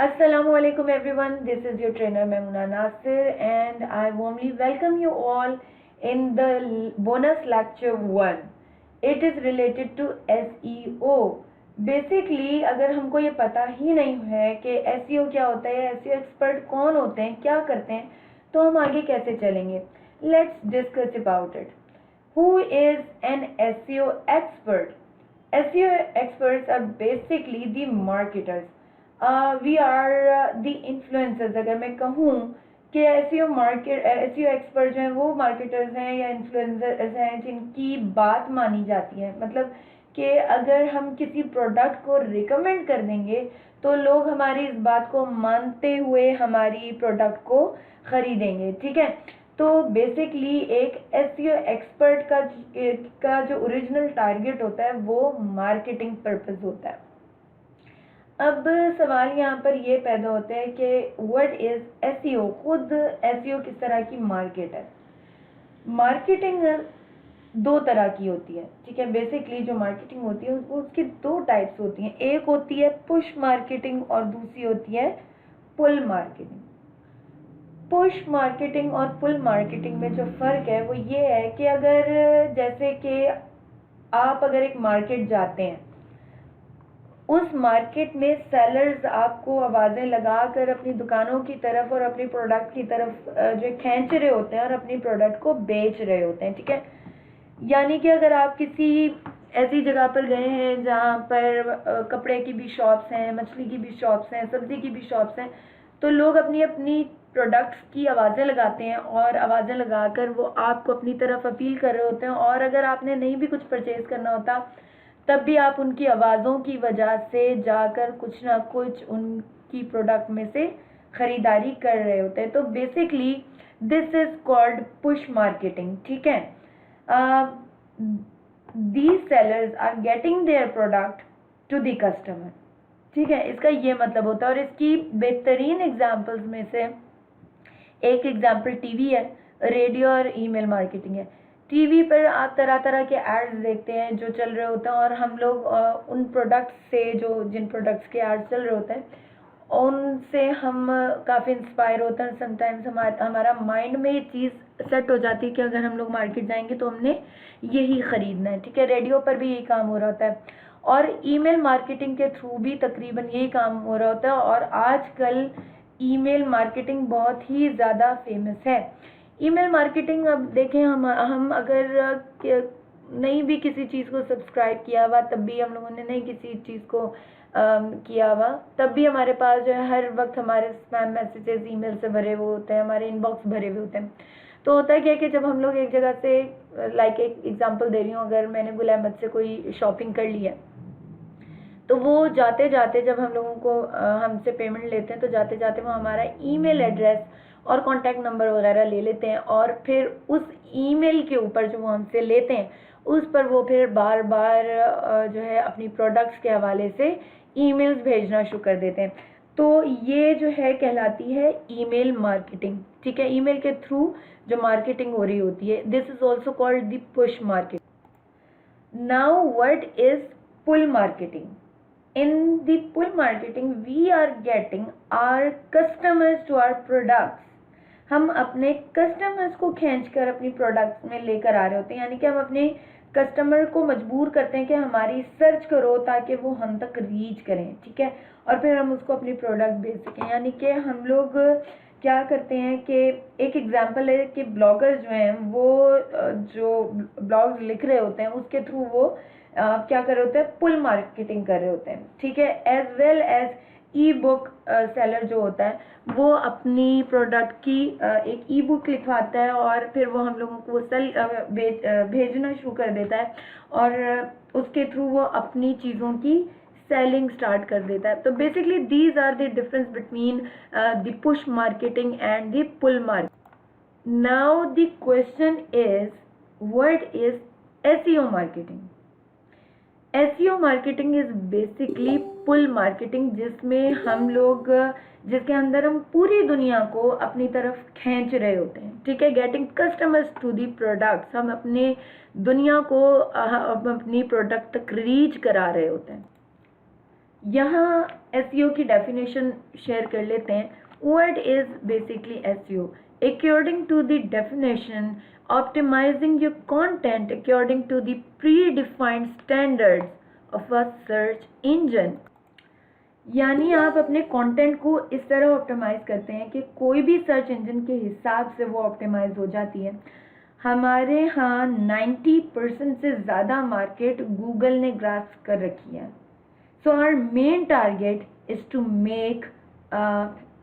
Assalamualaikum everyone, this is your trainer Maimuna Nasir and I warmly welcome you all in the bonus lecture 1. It is related to SEO. Basically अगर हमको ये पता ही नहीं है कि SEO क्या होता है, SEO एक्सपर्ट कौन होते हैं, क्या करते हैं, तो हम आगे कैसे चलेंगे. Let's discuss about it. Who is an SEO expert? SEO experts are basically the marketers. We are the influencers. अगर मैं कहूँ कि एसईओ एक्सपर्ट जो हैं वो मार्केटर्स हैं या इन्फ्लुएंसर्स हैं जिनकी बात मानी जाती है. मतलब कि अगर हम किसी प्रोडक्ट को रिकमेंड कर देंगे तो लोग हमारी इस बात को मानते हुए हमारी प्रोडक्ट को खरीदेंगे. ठीक है, तो बेसिकली एक एसईओ एक्सपर्ट का जो ओरिजिनल टारगेट होता है वो मार्केटिंग पर्पस होता है. अब सवाल यहाँ पर ये पैदा होता है कि व्हाट इज एसईओ. खुद एसईओ किस तरह की मार्केट है. मार्केटिंग दो तरह की होती है. ठीक है, बेसिकली जो मार्केटिंग होती है उसकी दो टाइप्स होती हैं. एक होती है पुश मार्केटिंग और दूसरी होती है पुल मार्केटिंग. पुश मार्केटिंग और पुल मार्केटिंग में जो फ़र्क है वो ये है कि अगर जैसे कि आप अगर एक मार्केट जाते हैं, उस मार्केट में सेलर्स आपको आवाज़ें लगाकर अपनी दुकानों की तरफ और अपनी प्रोडक्ट की तरफ जो खींच रहे होते हैं और अपनी प्रोडक्ट को बेच रहे होते हैं. ठीक है, यानी कि अगर आप किसी ऐसी जगह पर गए हैं जहाँ पर कपड़े की भी शॉप्स हैं, मछली की भी शॉप्स हैं, सब्ज़ी की भी शॉप्स हैं, तो लोग अपनी अपनी प्रोडक्ट्स की आवाज़ें लगाते हैं और आवाज़ें लगाकर वो आपको अपनी तरफ अपील कर रहे होते हैं. और अगर आपने नहीं भी कुछ परचेज़ करना होता तब भी आप उनकी आवाज़ों की वजह से जाकर कुछ ना कुछ उनकी प्रोडक्ट में से ख़रीदारी कर रहे होते हैं. तो basically this is called push marketing. ठीक है, these sellers are getting their product to the customer. ठीक है, इसका ये मतलब होता है. और इसकी बेहतरीन एग्जांपल्स में से एक एग्जांपल टीवी है, रेडियो और ईमेल मार्केटिंग है. टीवी पर आप तरह तरह के एड्स देखते हैं जो चल रहे होते हैं और हम लोग उन प्रोडक्ट्स से जिन प्रोडक्ट्स के एड्स चल रहे होते हैं उनसे हम काफ़ी इंस्पायर होते हैं. समटाइम्स हमारा माइंड में ये चीज़ सेट हो जाती है कि अगर हम लोग मार्केट जाएंगे तो हमने यही ख़रीदना है. ठीक है, रेडियो पर भी यही काम हो रहा होता है और ईमेल मार्केटिंग के थ्रू भी तकरीबन यही काम हो रहा होता है. और आजकल ईमेल मार्केटिंग बहुत ही ज़्यादा फेमस है. ईमेल मार्केटिंग, अब देखें हम अगर नहीं भी किसी चीज़ को सब्सक्राइब किया हुआ, तब भी हम लोगों ने नहीं किसी चीज़ को किया हुआ, तब भी हमारे पास जो है हर वक्त हमारे स्पैम मैसेजेस ईमेल से भरे हुए होते हैं, हमारे इनबॉक्स भरे हुए होते हैं. तो होता है क्या कि जब हम लोग एक जगह से, लाइक एक एग्जांपल दे रही हूँ, अगर मैंने गुल अहमद से कोई शॉपिंग कर ली है तो वो जाते जाते जब हम लोगों को हमसे पेमेंट लेते हैं तो जाते जाते वो हमारा ईमेल एड्रेस और कॉन्टैक्ट नंबर वगैरह ले लेते हैं और फिर उस ईमेल के ऊपर जो वो हमसे लेते हैं उस पर वो फिर बार बार जो है अपनी प्रोडक्ट्स के हवाले से ईमेल्स भेजना शुरू कर देते हैं. तो ये जो है कहलाती है ईमेल मार्केटिंग. ठीक है, ईमेल के थ्रू जो मार्केटिंग हो रही होती है. This is also called the push market. Now what is pull marketing. In the pull marketing, we are getting our customers to our products. हम अपने कस्टमर्स को खींचकर अपनी प्रोडक्ट्स में लेकर आ रहे होते हैं. यानी कि हम अपने कस्टमर को मजबूर करते हैं कि हमारी सर्च करो ताकि वो हम तक रीच करें. ठीक है, और फिर हम उसको अपनी प्रोडक्ट बेच सकें. यानी कि हम लोग क्या करते हैं कि एक एग्जांपल है कि ब्लॉगर्स जो हैं वो जो ब्लॉग्स लिख रहे होते हैं उसके थ्रू वो क्या कर रहे होते हैं, पुल मार्केटिंग कर रहे होते हैं. ठीक है, as well as e book seller जो होता है वो अपनी प्रोडक्ट की एक ई बुक लिखवाता है और फिर वो हम लोगों को भेजना शुरू कर देता है और उसके थ्रू वो अपनी चीज़ों की सेलिंग स्टार्ट कर देता है. तो basically these are the difference between the push marketing and the pull marketing. Now the question is what is SEO marketing. SEO marketing is basically pull marketing जिसके अंदर हम पूरी दुनिया को अपनी तरफ खींच रहे होते हैं. ठीक है, getting customers to the products. हम अपने दुनिया को अपनी प्रोडक्ट तक रीच करा रहे होते हैं. यहाँ एसईओ की डेफिनेशन शेयर कर लेते हैं. What is basically SEO? According to the definition, optimizing your content according to the predefined standards of a search engine. यानी आप अपने कंटेंट को इस तरह ऑप्टिमाइज करते हैं कि कोई भी सर्च इंजन के हिसाब से वो ऑप्टिमाइज हो जाती है. हमारे यहाँ 90% से ज़्यादा मार्केट गूगल ने ग्रास्प कर रखी है. So our main target is to make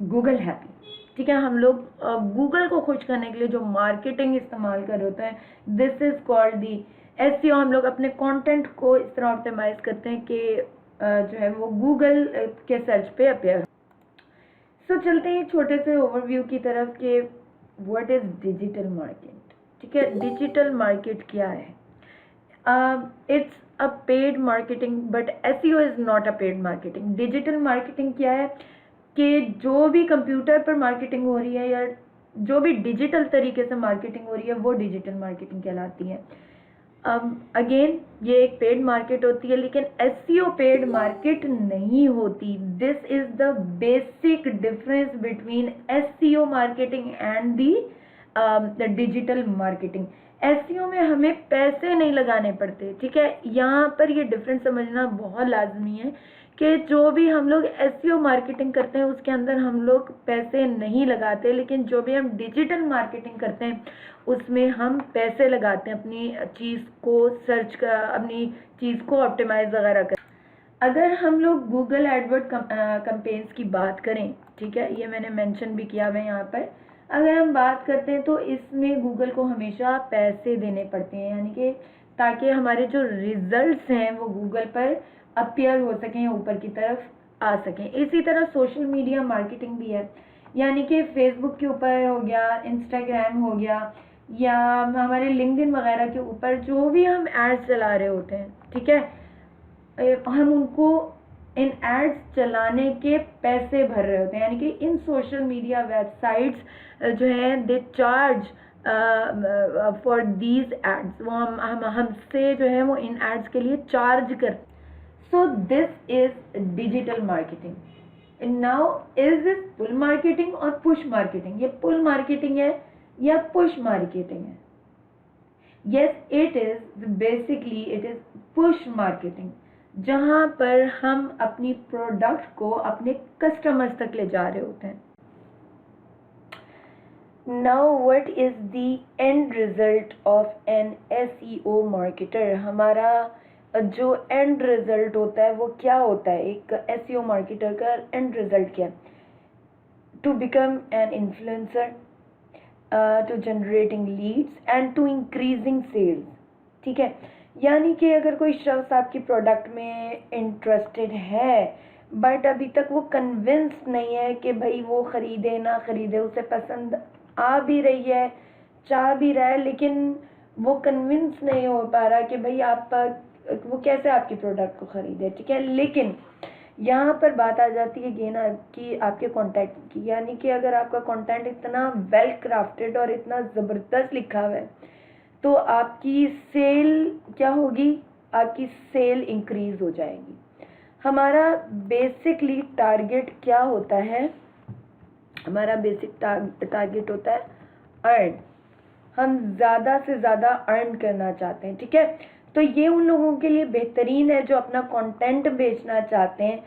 Google happy. ठीक है, हम लोग गूगल को खुश करने के लिए जो मार्केटिंग इस्तेमाल कर रहे होते हैं, this is called the SEO. हम लोग अपने कंटेंट को इस तरह ऑप्टिमाइज करते हैं कि जो है वो गूगल के सर्च पे अपेयर. सो चलते हैं छोटे से ओवरव्यू की तरफ कि व्हाट इज़ डिजिटल मार्केट. ठीक है, डिजिटल मार्केट क्या है? It's a paid marketing, but SEO is not a paid marketing. Digital marketing क्या है कि जो भी कंप्यूटर पर मार्केटिंग हो रही है या जो भी डिजिटल तरीके से मार्केटिंग हो रही है वो डिजिटल मार्केटिंग कहलाती है. अगेन ये एक पेड मार्केट होती है, लेकिन एसईओ पेड मार्केट नहीं होती. This is the basic difference between SEO marketing and the digital marketing. SEO में हमें पैसे नहीं लगाने पड़ते. ठीक है, यहाँ पर ये डिफरेंस समझना बहुत लाजमी है कि जो भी हम लोग एसईओ मार्केटिंग करते हैं उसके अंदर हम लोग पैसे नहीं लगाते, लेकिन जो भी हम डिजिटल मार्केटिंग करते हैं उसमें हम पैसे लगाते हैं अपनी चीज़ को सर्च कर, अपनी चीज़ को ऑप्टिमाइज वगैरह कर. अगर हम लोग गूगल एडवर्ड कंपेन्स की बात करें, ठीक है, ये मैंने मेंशन भी किया हुआ है यहाँ पर. अगर हम बात करते हैं तो इसमें गूगल को हमेशा पैसे देने पड़ते हैं, यानी कि ताकि हमारे जो रिजल्ट्स हैं वो गूगल पर अपीयर हो सकें या ऊपर की तरफ आ सकें. इसी तरह सोशल मीडिया मार्केटिंग भी है, यानी कि फेसबुक के ऊपर हो गया, इंस्टाग्राम हो गया, या हमारे लिंक्डइन वगैरह के ऊपर जो भी हम एड्स चला रहे होते हैं. ठीक है, हम उनको इन एड्स चलाने के पैसे भर रहे होते हैं, यानी कि इन सोशल मीडिया वेबसाइट्स जो है they charge for these ads. वो हमसे जो है वो इन एड्स के लिए चार्ज कर. So this is digital marketing. Now is this pull marketing और पुश मार्केटिंग? ये पुल मार्केटिंग है या पुश मार्केटिंग है? Yes, it is basically it is push marketing, जहां पर हम अपनी प्रोडक्ट को अपने कस्टमर्स तक ले जा रहे होते हैं. Now what is the end result of an SEO marketer? हमारा जो एंड रिजल्ट होता है वो क्या होता है? एक एसईओ मार्केटर का एंड रिजल्ट क्या है? To become an influencer, to generating leads and to increasing sales. ठीक है, यानी कि अगर कोई शख्स आपकी प्रोडक्ट में इंटरेस्टेड है बट अभी तक वो कन्विंस नहीं है कि भाई वो ख़रीदे ना ख़रीदे, उसे पसंद आ भी रही है, चाह भी रहा है, लेकिन वो कन्विंस नहीं हो पा रहा कि भाई आप वो कैसे आपकी प्रोडक्ट को ख़रीदे. ठीक है, लेकिन यहाँ पर बात आ जाती है ये ना कि आपके कंटेंट की, यानी कि अगर आपका कंटेंट इतना वेल क्राफ्टेड और इतना ज़बरदस्त लिखा हुआ है तो आपकी सेल क्या होगी? आपकी सेल इंक्रीज हो जाएगी. हमारा बेसिकली टारगेट क्या होता है? हमारा बेसिक टारगेट होता है अर्न. हम ज़्यादा से ज़्यादा अर्न करना चाहते हैं. ठीक है, तो ये उन लोगों के लिए बेहतरीन है जो अपना कंटेंट बेचना चाहते हैं,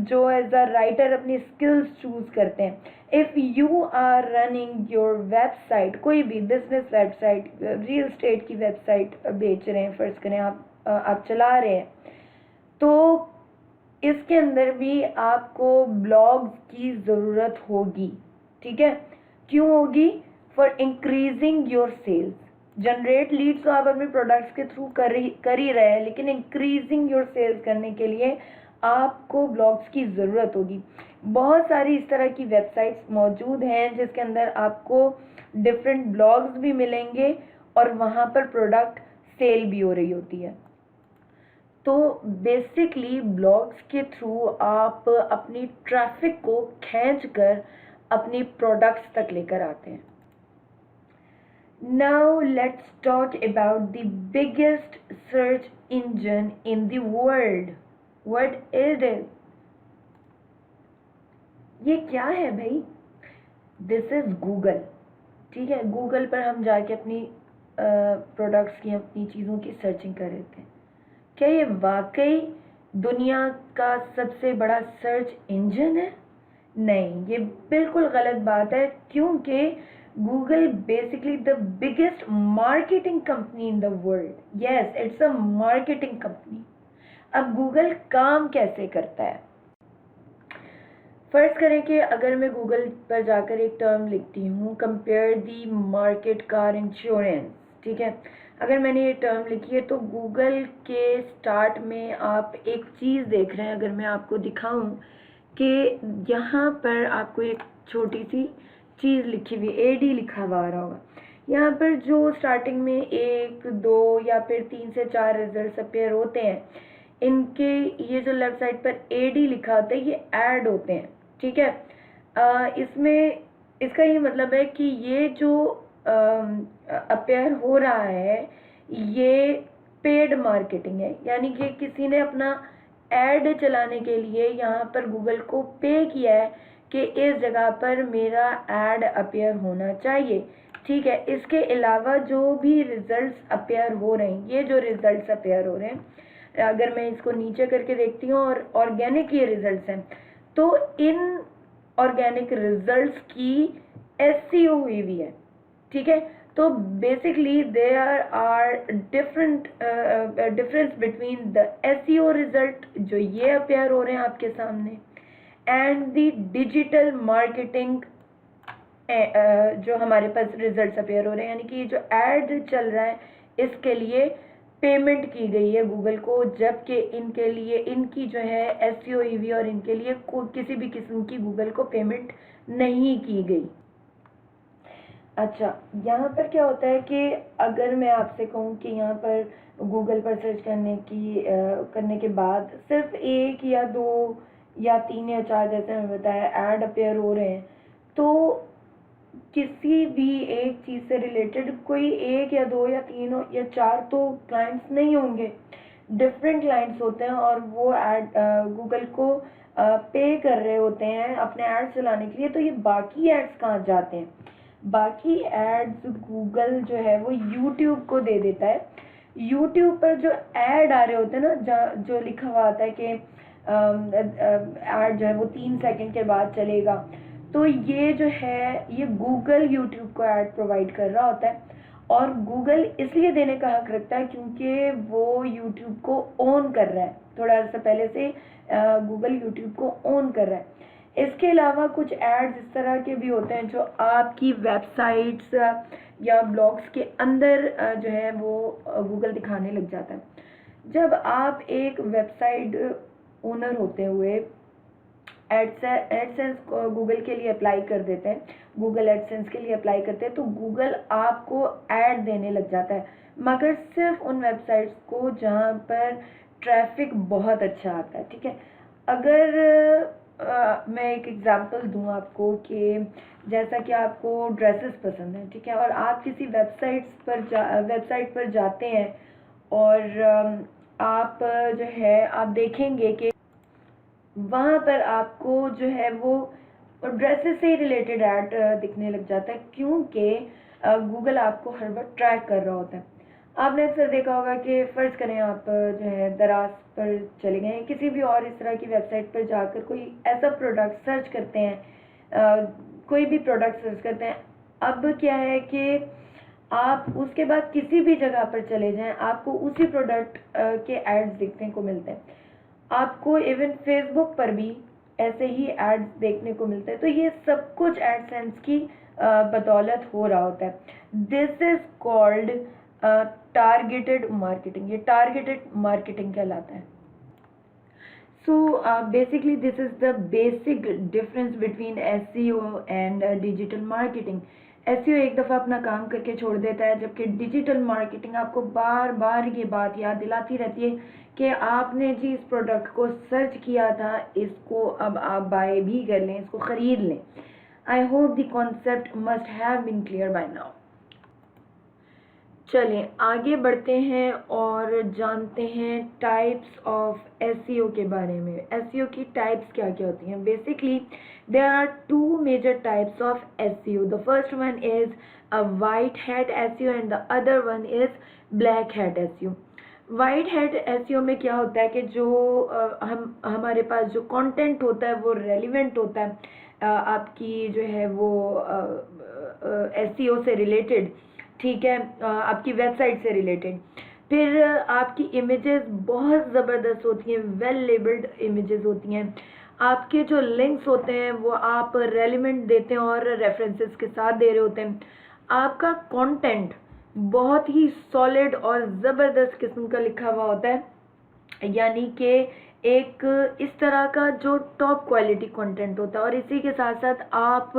जो एज अ राइटर अपनी स्किल्स चूज़ करते हैं. If you are running your website, कोई भी बिजनेस वेबसाइट, रियल एस्टेट की वेबसाइट बेच रहे हैं, फ़र्ज़ करें आप चला रहे हैं, तो इसके अंदर भी आपको ब्लॉग्स की ज़रूरत होगी. ठीक है, क्यों होगी? For increasing your sales. Generate leads तो आप अपने प्रोडक्ट्स के थ्रू कर ही रहे हैं, लेकिन इंक्रीजिंग योर सेल्स करने के लिए आपको ब्लॉग्स की ज़रूरत होगी. बहुत सारी इस तरह की वेबसाइट्स मौजूद हैं जिसके अंदर आपको डिफरेंट ब्लॉग्स भी मिलेंगे और वहाँ पर प्रोडक्ट सेल भी हो रही होती है. तो बेसिकली ब्लॉग्स के थ्रू आप अपनी ट्रैफिक को खींच कर अपनी प्रोडक्ट्स तक लेकर आते हैं. Now let's talk about the biggest search engine in the world. What is it, ये क्या है भाई? This is Google. ठीक है, गूगल पर हम जाके अपनी प्रोडक्ट्स की, अपनी चीज़ों की सर्चिंग कर लेते हैं। क्या ये वाकई दुनिया का सबसे बड़ा सर्च इंजन है? नहीं, ये बिल्कुल गलत बात है, क्योंकि Google basically the biggest marketing company in the world. Yes, it's a marketing company. अब गूगल काम कैसे करता है? फर्ज करें कि अगर मैं गूगल पर जाकर एक टर्म लिखती हूँ, कंपेयर दी मार्केट कार इंश्योरेंस। ठीक है, अगर मैंने ये टर्म लिखी है तो गूगल के स्टार्ट में आप एक चीज़ देख रहे हैं। अगर मैं आपको दिखाऊं कि यहाँ पर आपको एक छोटी सी चीज़ लिखी हुई, एडी लिखा हुआ आ रहा होगा। यहाँ पर जो स्टार्टिंग में 1, 2 या फिर 3 से 4 रिजल्ट अपेयर होते हैं, इनके ये जो लेफ्ट साइड पर एडी लिखा होता है, ये ऐड होते हैं। ठीक है, इसमें इसका ये मतलब है कि ये जो अपेयर हो रहा है, ये पेड मार्केटिंग है, यानी कि किसी ने अपना ऐड चलाने के लिए यहाँ पर गूगल को पे किया है कि इस जगह पर मेरा ऐड अपेयर होना चाहिए। ठीक है, इसके अलावा जो भी रिजल्ट्स अपेयर हो रहे हैं, ये जो रिजल्ट्स अपेयर हो रहे हैं, अगर मैं इसको नीचे करके देखती हूँ और ऑर्गेनिक ये रिजल्ट्स हैं, तो इन ऑर्गेनिक रिजल्ट्स की एसईओ हुई हुई है। ठीक है, तो basically there are different difference between the SEO result जो ये अपेयर हो रहे हैं आपके सामने, एंड द डिजिटल मार्केटिंग जो हमारे पास रिजल्ट्स अपेयर हो रहे हैं, यानी कि जो ऐड चल रहा है इसके लिए पेमेंट की गई है गूगल को, जबकि इनके लिए, इनकी जो है एसईओ ईवी, और इनके लिए किसी भी किस्म की गूगल को पेमेंट नहीं की गई। अच्छा, यहाँ पर क्या होता है कि अगर मैं आपसे कहूँ कि यहाँ पर गूगल पर सर्च करने के बाद सिर्फ 1 या 2 या 3 या 4, जैसे मैं बताया, ऐड अपेयर हो रहे हैं, तो किसी भी एक चीज़ से रिलेटेड कोई 1 या 2 या 3 या 4 तो क्लाइंट्स नहीं होंगे, डिफरेंट क्लाइंट्स होते हैं, और वो ऐड गूगल को पे कर रहे होते हैं अपने एड्स चलाने के लिए। तो ये बाकी एड्स कहाँ जाते हैं? बाकी एड्स गूगल जो है वो यूट्यूब को दे देता है। यूट्यूब पर जो ऐड आ रहे होते हैं ना, जो लिखा हुआ आता है कि ऐड जो है वो 3 सेकंड के बाद चलेगा, तो ये जो है, ये गूगल यूट्यूब को ऐड प्रोवाइड कर रहा होता है, और गूगल इसलिए देने का हक रखता है क्योंकि वो यूट्यूब को ओन कर रहा है। थोड़ा अर्सा पहले से गूगल यूट्यूब को ओन कर रहा है। इसके अलावा कुछ एड्स इस तरह के भी होते हैं जो आपकी वेबसाइट्स या ब्लॉग्स के अंदर जो है वो गूगल दिखाने लग जाता है। जब आप एक वेबसाइट ओनर होते हुए एडसेंस गूगल के लिए अप्लाई कर देते हैं, गूगल एडसेंस के लिए अप्लाई करते हैं, तो गूगल आपको ऐड देने लग जाता है, मगर सिर्फ उन वेबसाइट्स को जहाँ पर ट्रैफिक बहुत अच्छा आता है। ठीक है, अगर मैं एक एग्जांपल दूं आपको कि जैसा कि आपको ड्रेसेस पसंद है, ठीक है, और आप किसी वेबसाइट पर जाते हैं, और आप जो है आप देखेंगे कि वहाँ पर आपको जो है वो ड्रेसेस से रिलेटेड ऐड दिखने लग जाता है, क्योंकि गूगल आपको हर वक्त ट्रैक कर रहा होता है। आपने अक्सर देखा होगा कि फ़र्ज़ करें आप जो है दराज पर चले गए, किसी भी और इस तरह की वेबसाइट पर जाकर कोई ऐसा प्रोडक्ट सर्च करते हैं, कोई भी प्रोडक्ट सर्च करते हैं। अब क्या है कि आप उसके बाद किसी भी जगह पर चले जाएं, आपको उसी प्रोडक्ट के एड्स देखने को मिलते हैं। आपको इवन फेसबुक पर भी ऐसे ही एड्स देखने को मिलते हैं। तो ये सब कुछ एडसेंस की बदौलत हो रहा होता है। This is called targeted marketing. ये टारगेटेड मार्केटिंग कहलाता है। So basically this is the basic difference between SEO and digital marketing. SEO एक दफ़ा अपना काम करके छोड़ देता है, जबकि डिजिटल मार्केटिंग आपको बार बार ये बात याद दिलाती रहती है कि आपने जी इस प्रोडक्ट को सर्च किया था, इसको अब आप बाय भी कर लें, इसको ख़रीद लें। I hope the concept must have been clear by now. चलें आगे बढ़ते हैं और जानते हैं टाइप्स ऑफ एसईओ के बारे में। एसईओ की टाइप्स क्या क्या होती हैं? Basically there are two major types of SEO. The first one is a white hat SEO and the other one is black hat SEO. White hat SEO में क्या होता है कि जो हमारे पास जो कंटेंट होता है वो रेलिवेंट होता है, आपकी जो है वो एसईओ से रिलेटेड, ठीक है, आपकी वेबसाइट से रिलेटेड। फिर आपकी इमेजेस बहुत ज़बरदस्त होती हैं, वेल लेबल्ड इमेजेस होती हैं। आपके जो लिंक्स होते हैं वो आप रेलिवेंट देते हैं और रेफरेंसेस के साथ दे रहे होते हैं। आपका कंटेंट बहुत ही सॉलिड और ज़बरदस्त किस्म का लिखा हुआ होता है, यानी कि एक इस तरह का जो टॉप क्वालिटी कंटेंट होता है। और इसी के साथ साथ आप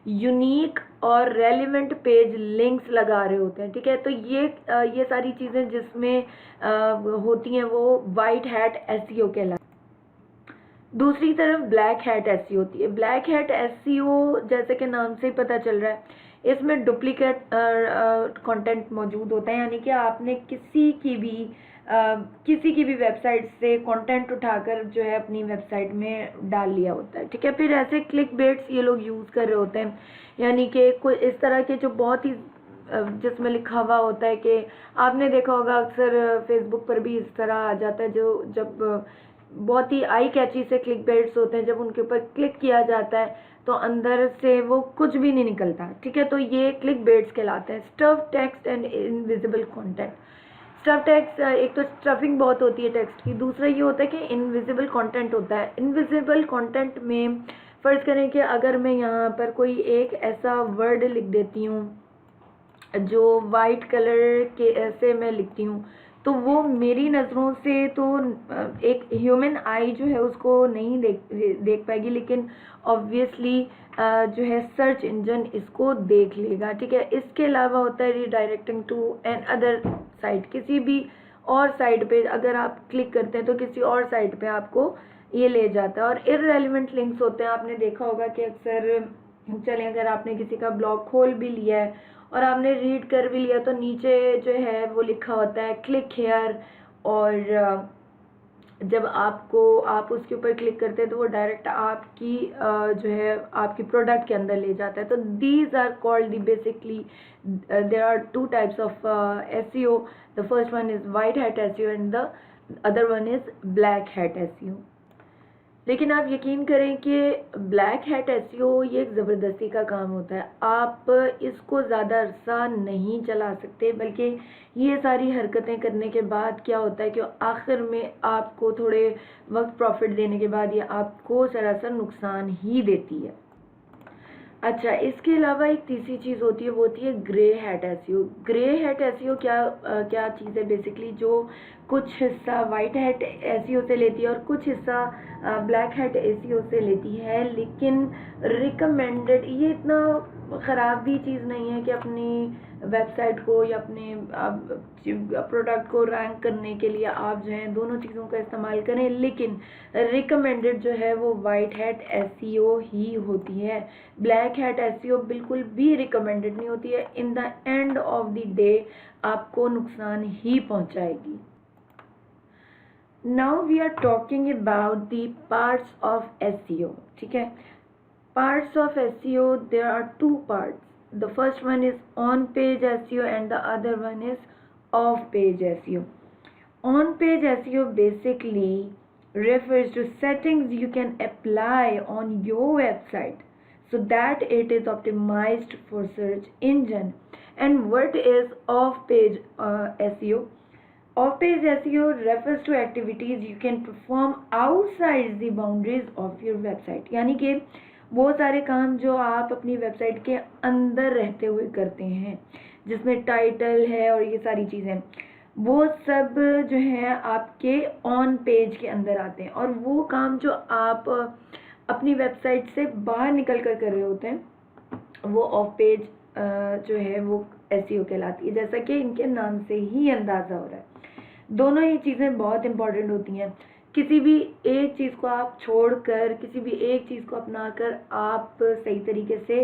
यूनिक और रेलिवेंट पेज लिंक्स लगा रहे होते हैं, ठीक है। तो ये सारी चीज़ें जिसमें होती हैं वो वाइट हैट एसईओ कहलाती है। दूसरी तरफ ब्लैक हैट एसईओ होती है। ब्लैक हैट एसईओ जैसे कि नाम से ही पता चल रहा है, इसमें डुप्लीकेट कंटेंट मौजूद होता है, यानी कि आपने किसी की भी वेबसाइट से कंटेंट उठाकर जो है अपनी वेबसाइट में डाल लिया होता है, ठीक है। फिर ऐसे क्लिक बेट्स ये लोग यूज़ कर रहे होते हैं, यानी कि कोई इस तरह के जो बहुत ही जिसमें लिखा हुआ होता है कि आपने देखा होगा अक्सर फेसबुक पर भी इस तरह आ जाता है, जो जब बहुत ही आई कैची से क्लिक बेट्स होते हैं, जब उनके ऊपर क्लिक किया जाता है तो अंदर से वो कुछ भी नहीं निकलता, ठीक है। तो ये क्लिक बेट्स कहलाते हैं। Stuff text and invisible content. Stuff text, एक तो स्टफिंग बहुत होती है टेक्स्ट की, दूसरा ये होता है कि इनविजिबल कंटेंट होता है। इनविजिबल कंटेंट में फ़र्ज़ करें कि अगर मैं यहाँ पर कोई एक ऐसा वर्ड लिख देती हूँ जो वाइट कलर के ऐसे मैं लिखती हूँ, तो वो मेरी नज़रों से तो एक ह्यूमन आई जो है उसको नहीं देख पाएगी, लेकिन ऑब्वियसली जो है सर्च इंजन इसको देख लेगा, ठीक है। इसके अलावा होता है redirecting to an other site. किसी भी और साइट पे अगर आप क्लिक करते हैं तो किसी और साइट पे आपको ये ले जाता है। और इररेलेवेंट लिंक्स होते हैं, आपने देखा होगा कि अक्सर, चलें अगर आपने किसी का ब्लॉग खोल भी लिया है और आपने रीड कर भी लिया तो नीचे जो है वो लिखा होता है क्लिक हेयर, और जब आप उसके ऊपर क्लिक करते हैं तो वो डायरेक्ट आपकी जो है आपकी प्रोडक्ट के अंदर ले जाता है। तो these are called the basically there are two types of SEO. The first one is white hat SEO and the other one is black hat SEO. लेकिन आप यकीन करें कि ब्लैक हैट एसईओ ये एक ज़बरदस्ती का काम होता है। आप इसको ज़्यादा अरसा नहीं चला सकते, बल्कि ये सारी हरकतें करने के बाद क्या होता है कि आखिर में आपको थोड़े वक्त प्रॉफिट देने के बाद ये आपको सरासर नुकसान ही देती है। अच्छा, इसके अलावा एक तीसरी चीज़ होती है, वो होती है grey hat SEO. Grey hat SEO क्या चीज़ है? बेसिकली जो कुछ हिस्सा वाइट हैट एसईओ से लेती है और कुछ हिस्सा ब्लैक हैट एसईओ से लेती है, लेकिन रिकमेंडेड, ये इतना ख़राब भी चीज़ नहीं है कि अपनी वेबसाइट को या अपने प्रोडक्ट को रैंक करने के लिए आप जो है दोनों चीज़ों का इस्तेमाल करें, लेकिन रिकमेंडेड जो है वो वाइट हैट एसईओ ही होती है। ब्लैक हैट एसईओ बिल्कुल भी रिकमेंडेड नहीं होती है। In the end of the day आपको नुकसान ही पहुंचाएगी। Now we are talking about the parts of SEO, ठीक है। Parts of SEO, there are two parts. The first one is on-page SEO and the other one is off-page SEO. On-page SEO basically refers to settings you can apply on your website so that it is optimized for search engine. And what is off-page SEO? Off-page SEO refers to activities you can perform outside the boundaries of your website. यानी कि वो सारे काम जो आप अपनी website के अंदर रहते हुए करते हैं, जिसमें टाइटल है और ये सारी चीज़ें, वो सब जो है आपके ऑन पेज के अंदर आते हैं। और वो काम जो आप अपनी वेबसाइट से बाहर निकल कर रहे होते हैं वो ऑफ पेज जो है वो एसईओ कहलाती है, जैसा कि इनके नाम से ही अंदाज़ा हो रहा है। दोनों ही चीज़ें बहुत इंपॉर्टेंट होती हैं। किसी भी एक चीज़ को आप छोड़कर किसी भी एक चीज़ को अपनाकर आप सही तरीके से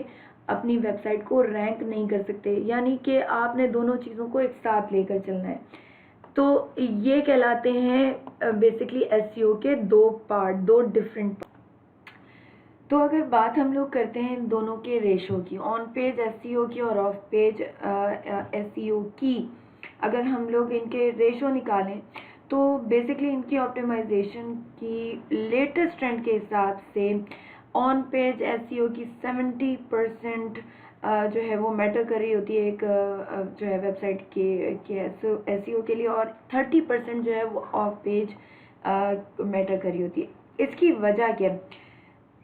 अपनी वेबसाइट को रैंक नहीं कर सकते, यानी कि आपने दोनों चीज़ों को एक साथ लेकर चलना है। तो ये कहलाते हैं बेसिकली एसईओ के दो पार्ट, दो डिफरेंट। तो अगर बात हम लोग करते हैं इन दोनों के रेशो की, ऑन पेज एसईओ की और ऑफ पेज एसईओ की, अगर हम लोग इनके रेशो निकालें तो बेसिकली इनकी ऑप्टिमाइजेशन की लेटेस्ट ट्रेंड के हिसाब से ऑन पेज एसईओ की 70% जो है वो मैटर कर रही होती है एक जो है वेबसाइट के एसईओ के लिए, और 30% जो है वो ऑफ पेज मैटर कर रही होती है। इसकी वजह क्या है?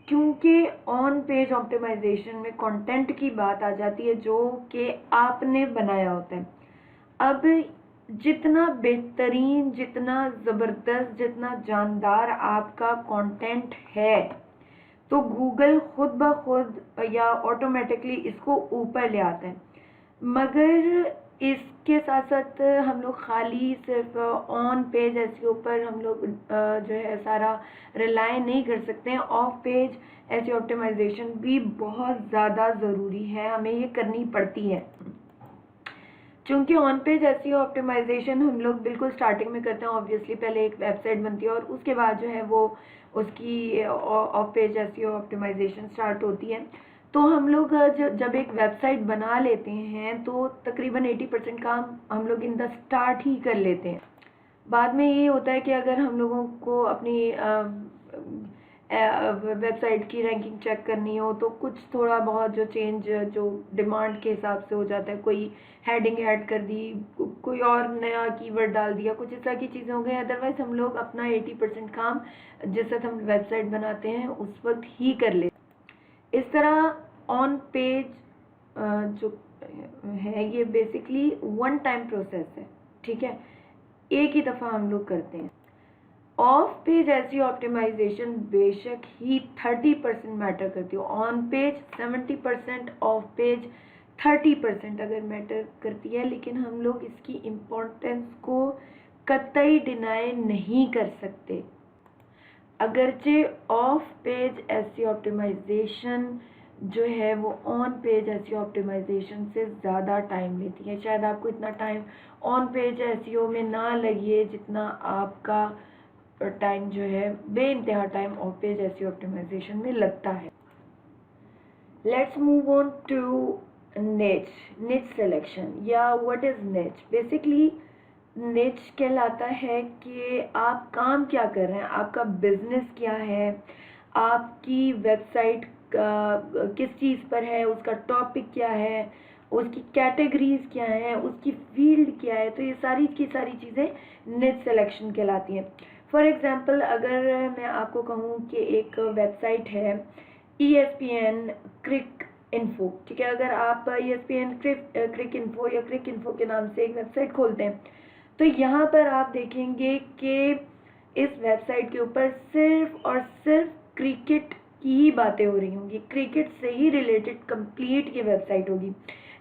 क्योंकि ऑन पेज ऑप्टिमाइजेशन में कंटेंट की बात आ जाती है जो कि आपने बनाया होता है। अब जितना बेहतरीन, जितना ज़बरदस्त, जितना जानदार आपका कंटेंट है तो गूगल खुद ब खुद या ऑटोमेटिकली इसको ऊपर ले आता है। मगर इसके साथ साथ हम लोग खाली सिर्फ ऑन पेज एसईओ पर हम लोग जो है सारा रिलाय नहीं कर सकते हैं। ऑफ पेज एसईओ ऑप्टिमाइजेशन भी बहुत ज़्यादा ज़रूरी है, हमें ये करनी पड़ती है। क्योंकि ऑन पेज एसईओ ऑप्टिमाइजेशन हम लोग बिल्कुल स्टार्टिंग में करते हैं। ऑब्वियसली पहले एक वेबसाइट बनती है और उसके बाद जो है वो उसकी off page SEO optimization start होती है। तो हम लोग जब एक वेबसाइट बना लेते हैं तो तकरीबन 80% काम हम लोग इन द स्टार्ट ही कर लेते हैं। बाद में ये होता है कि अगर हम लोगों को अपनी वेबसाइट की रैंकिंग चेक करनी हो तो कुछ थोड़ा बहुत जो चेंज जो डिमांड के हिसाब से हो जाता है, कोई हेडिंग ऐड कर दी, कोई और नया कीवर्ड डाल दिया, कुछ इस तरह की चीज़ें हो गई। अदरवाइज हम लोग अपना 80% काम जिस वक्त हम वेबसाइट बनाते हैं उस वक्त ही कर लेते हैं। इस तरह ऑन पेज जो है ये बेसिकली वन टाइम प्रोसेस है, ठीक है, एक ही दफ़ा हम लोग करते हैं। ऑफ पेज एसईओ ऑप्टिमाइजेशन बेशक ही 30% मैटर करती है, ऑन पेज 70%, ऑफ पेज 30% अगर मैटर करती है, लेकिन हम लोग इसकी इम्पोर्टेंस को कतई डिनाई नहीं कर सकते। अगरचे ऑफ पेज एसईओ ऑप्टिमाइजेशन जो है वो ऑन पेज एसईओ ऑप्टिमाइजेशन से ज़्यादा टाइम लेती है। शायद आपको इतना टाइम ऑन पेज एसईओ में ना लगे जितना आपका टाइम जो है बेइंतहा time off page SEO optimization में लगता है। Let's move on to niche selection या what is niche. Basically niche कहलाता है कि आप काम क्या कर रहे हैं, आपका बिजनेस क्या है, आपकी वेबसाइट किस चीज़ पर है, उसका टॉपिक क्या है, उसकी कैटेगरीज क्या है, उसकी फील्ड क्या है। तो ये सारी की सारी चीज़ें निच सिलेक्शन कहलाती हैं। फॉर एग्जांपल अगर मैं आपको कहूँ कि एक वेबसाइट है ESPN क्रिक इन्फो, ठीक है, अगर आप ESPN क्रिक इन्फो या क्रिक इन्फो के नाम से एक वेबसाइट खोलते हैं तो यहाँ पर आप देखेंगे कि इस वेबसाइट के ऊपर सिर्फ और सिर्फ क्रिकेट की ही बातें हो रही होंगी, क्रिकेट से ही रिलेटेड कंप्लीट ये वेबसाइट होगी।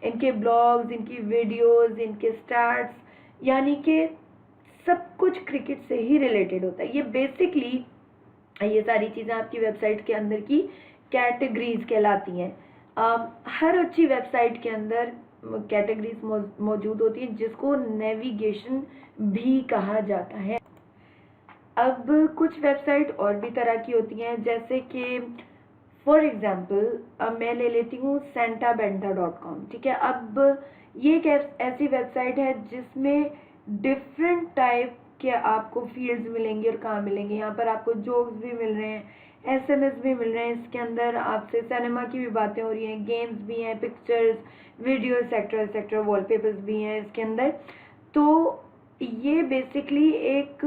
इनके ब्लॉग्स, इनकी वीडियोस, इनके स्टैट्स, यानी कि सब कुछ क्रिकेट से ही रिलेटेड होता है। ये बेसिकली ये सारी चीज़ें आपकी वेबसाइट के अंदर की कैटेगरीज कहलाती हैं। हर अच्छी वेबसाइट के अंदर कैटेगरीज मौजूद होती हैं जिसको नेविगेशन भी कहा जाता है। अब कुछ वेबसाइट और भी तरह की होती हैं, जैसे कि फॉर एग्जांपल मैं ले लेती हूँ santabenta.com, ठीक है। अब ये एक ऐसी वेबसाइट है जिसमें डिफरेंट टाइप के आपको फील्ड्स मिलेंगे और कहाँ मिलेंगे। यहाँ पर आपको जोक्स भी मिल रहे हैं, SMS भी मिल रहे हैं, इसके अंदर आपसे सिनेमा की भी बातें हो रही हैं, गेम्स भी हैं, पिक्चर्स, वीडियो एक्सेट्रा वॉलपेपर्स भी हैं इसके अंदर। तो ये बेसिकली एक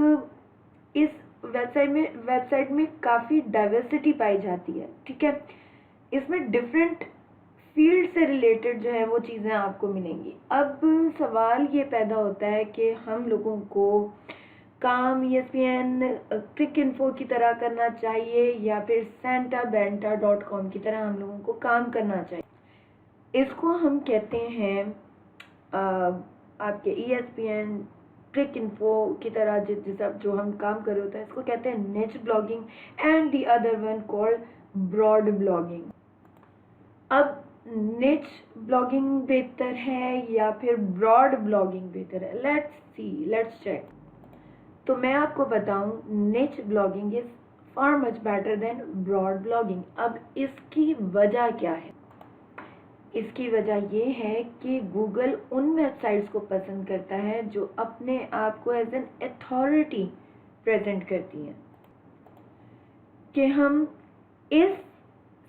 इस वेबसाइट में काफ़ी डाइवर्सिटी पाई जाती है, ठीक है। इसमें डिफरेंट फील्ड से रिलेटेड जो है वो चीज़ें आपको मिलेंगी। अब सवाल ये पैदा होता है कि हम लोगों को काम ESPN क्रिक इन्फो की तरह करना चाहिए या फिर santabenta.com की तरह हम लोगों को काम करना चाहिए। इसको हम कहते हैं आपके ESPN क्रिक इन्फो की तरह जो हम काम कर रहे होते हैं इसको कहते हैं niche blogging and the other one called broad blogging. अब निच ब्लॉगिंग बेहतर है या फिर ब्रॉड ब्लॉगिंग बेहतर है? Let's check. तो मैं आपको बताऊं, niche blogging is far much better than broad blogging. अब इसकी वजह क्या है? इसकी वजह ये है कि गूगल उन वेबसाइट्स को पसंद करता है जो अपने आप को एज एन अथॉरिटी प्रेजेंट करती हैं, कि हम इस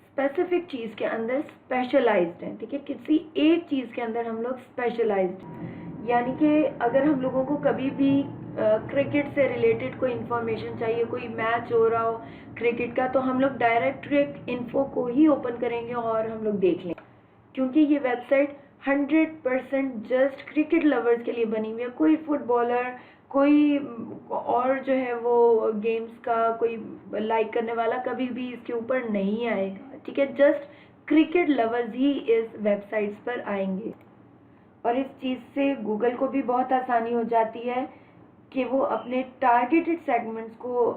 स्पेसिफिक चीज़ के अंदर स्पेशलाइज्ड हैं। ठीक है, किसी एक चीज़ के अंदर हम लोग स्पेशलाइज्ड हैं। यानी कि अगर हम लोगों को कभी भी क्रिकेट से रिलेटेड कोई इन्फॉर्मेशन चाहिए, कोई मैच हो रहा हो क्रिकेट का, तो हम लोग डायरेक्ट क्रिक इन्फो को ही ओपन करेंगे और हम लोग देख लेंगे, क्योंकि ये वेबसाइट 100% जस्ट क्रिकेट लवर्स के लिए बनी हुई है। कोई फुटबॉलर, कोई और जो है वो गेम्स का कोई लाइक करने वाला कभी भी इसके ऊपर नहीं आएगा। ठीक है, जस्ट क्रिकेट लवर्स ही इस वेबसाइट्स पर आएंगे। और इस चीज़ से गूगल को भी बहुत आसानी हो जाती है कि वो अपने टारगेटेड सेगमेंट्स को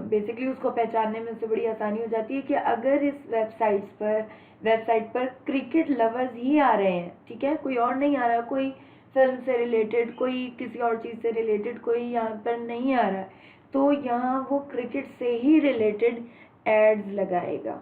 बेसिकली उसको पहचानने में उससे बड़ी आसानी हो जाती है कि अगर इस वेबसाइट पर क्रिकेट लवर्स ही आ रहे हैं, ठीक है, कोई और नहीं आ रहा, कोई फिल्म से रिलेटेड, कोई किसी और चीज़ से रिलेटेड कोई यहाँ पर नहीं आ रहा है, तो यहाँ वो क्रिकेट से ही रिलेटेड एड्स लगाएगा।